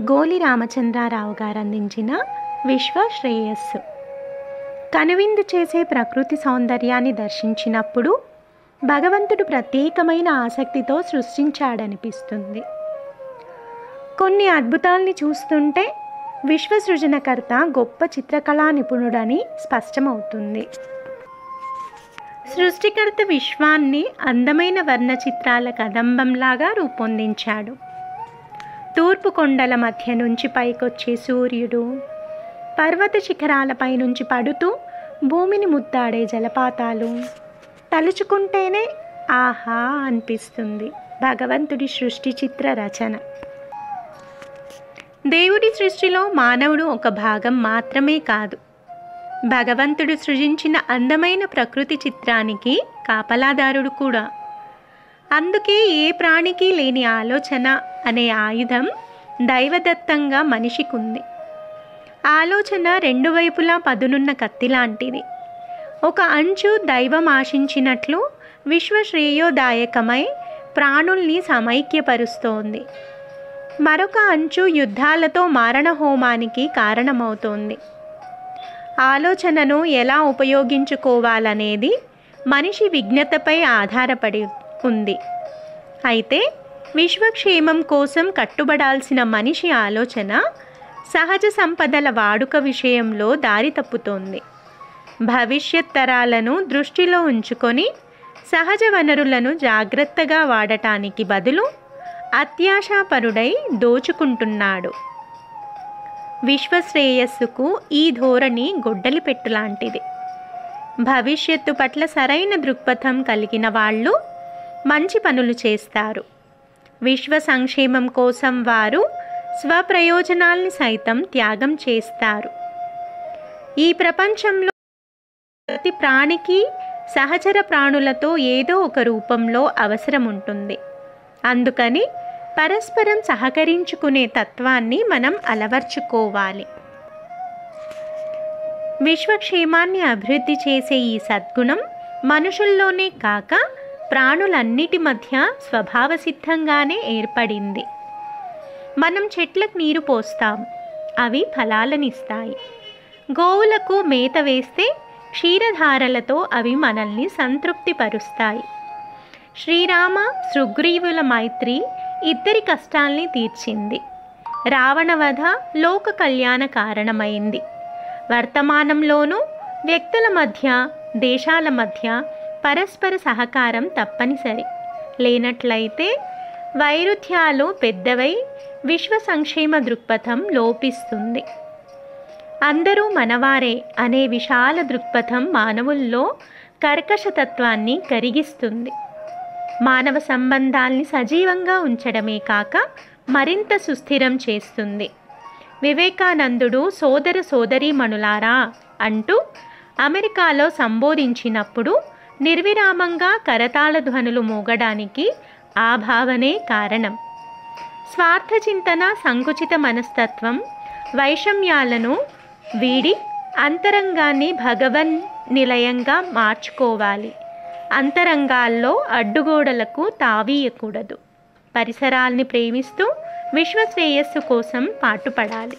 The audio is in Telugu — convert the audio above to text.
గోలి రామచంద్రారావు గారు అందించిన విశ్వ శ్రేయస్సు. కనువిందు చేసే ప్రకృతి సౌందర్యాన్ని దర్శించినప్పుడు భగవంతుడు ప్రత్యేకమైన ఆసక్తితో సృష్టించాడనిపిస్తుంది. కొన్ని అద్భుతాల్ని చూస్తుంటే విశ్వ సృజనకర్త గొప్ప చిత్రకళా నిపుణుడని స్పష్టమవుతుంది. సృష్టికర్త విశ్వాన్ని అందమైన వర్ణ చిత్రాల కదంబంలాగా రూపొందించాడు. తూర్పు కొండల మధ్య నుంచి పైకొచ్చే సూర్యుడు, పర్వత శిఖరాలపై నుంచి పడుతూ భూమిని ముద్దాడే జలపాతాలు తలుచుకుంటేనే ఆహా అనిపిస్తుంది. భగవంతుడి సృష్టి చిత్ర రచన. దేవుడి సృష్టిలో మానవుడు ఒక భాగం మాత్రమే కాదు, భగవంతుడు సృజించిన అందమైన ప్రకృతి చిత్రానికి కాపలాదారుడు కూడా. అందుకే ఏ ప్రాణికి లేని ఆలోచన అనే ఆయుధం దైవదత్తంగా మనిషికుంది. ఆలోచన రెండు వైపులా పదునున్న కత్తిలాంటిది. ఒక అంచు దైవం ఆశించినట్లు విశ్వశ్రేయోదాయకమై ప్రాణుల్ని సమైక్యపరుస్తోంది. మరొక అంచు యుద్ధాలతో మారణహోమానికి కారణమవుతోంది. ఆలోచనను ఎలా ఉపయోగించుకోవాలనేది మనిషి విజ్ఞతపై ఆధారపడి ఉంది. అయితే విశ్వక్షేమం కోసం కట్టుబడాల్సిన మనిషి ఆలోచన సహజ సంపదల వాడుక విషయంలో దారి తప్పుతోంది. భవిష్యత్ తరాలను దృష్టిలో ఉంచుకొని సహజ వనరులను జాగ్రత్తగా వాడటానికి బదులు అత్యాశాపరుడై దోచుకుంటున్నాడు. విశ్వశ్రేయస్సుకు ఈ ధోరణి గొడ్డలి పెట్టులాంటిది. భవిష్యత్తు పట్ల సరైన దృక్పథం కలిగిన వాళ్ళు మంచి పనులు చేస్తారు. విశ్వ సంక్షేమం కోసం వారు స్వప్రయోజనాల్ని సైతం త్యాగం చేస్తారు. ఈ ప్రపంచంలో ప్రతి ప్రాణికి సహచర ప్రాణులతో ఏదో ఒక రూపంలో అవసరం ఉంటుంది. అందుకని పరస్పరం సహకరించుకునే తత్వాన్ని మనం అలవర్చుకోవాలి. విశ్వక్షేమాన్ని అభివృద్ధి చేసే ఈ సద్గుణం మనుషుల్లోనే కాక ప్రాణులన్నిటి మధ్య స్వభావసిద్ధంగానే ఏర్పడింది. మనం చెట్లకు నీరు పోస్తాం, అవి ఫలాలనిస్తాయి. గోవులకు మేత వేస్తే క్షీరధారలతో అవి మనల్ని సంతృప్తిపరుస్తాయి. శ్రీరామ సుగ్రీవుల మైత్రి ఇద్దరి కష్టాల్ని తీర్చింది. రావణవధ లోక కళ్యాణ కారణమైంది. వర్తమానంలోనూ వ్యక్తుల మధ్య, దేశాల మధ్య పరస్పర సహకారం తప్పనిసరి. లేనట్లయితే వైరుధ్యాలు పెద్దవై విశ్వ సంక్షేమ దృక్పథం లోపిస్తుంది. అందరూ మనవారే అనే విశాల దృక్పథం మానవుల్లో కర్కశతత్వాన్ని కరిగిస్తుంది. మానవ సంబంధాల్ని సజీవంగా ఉంచడమే కాక మరింత సుస్థిరం చేస్తుంది. వివేకానందుడు సోదర సోదరీమణులారా అంటూ అమెరికాలో సంబోధించినప్పుడు నిర్విరామంగా కరతాళ ధ్వనులు మోగడానికి ఆ భావనే కారణం. స్వార్థ చింతన, సంకుచిత మనస్తత్వం, వైషమ్యాలను వీడి అంతరంగాన్ని భగవన్ నిలయంగా మార్చుకోవాలి. అంతరంగాల్లో అడ్డుగోడలకు తావీయకూడదు. పరిసరాల్ని ప్రేమిస్తూ విశ్వ శ్రేయస్సు కోసం పాటుపడాలి.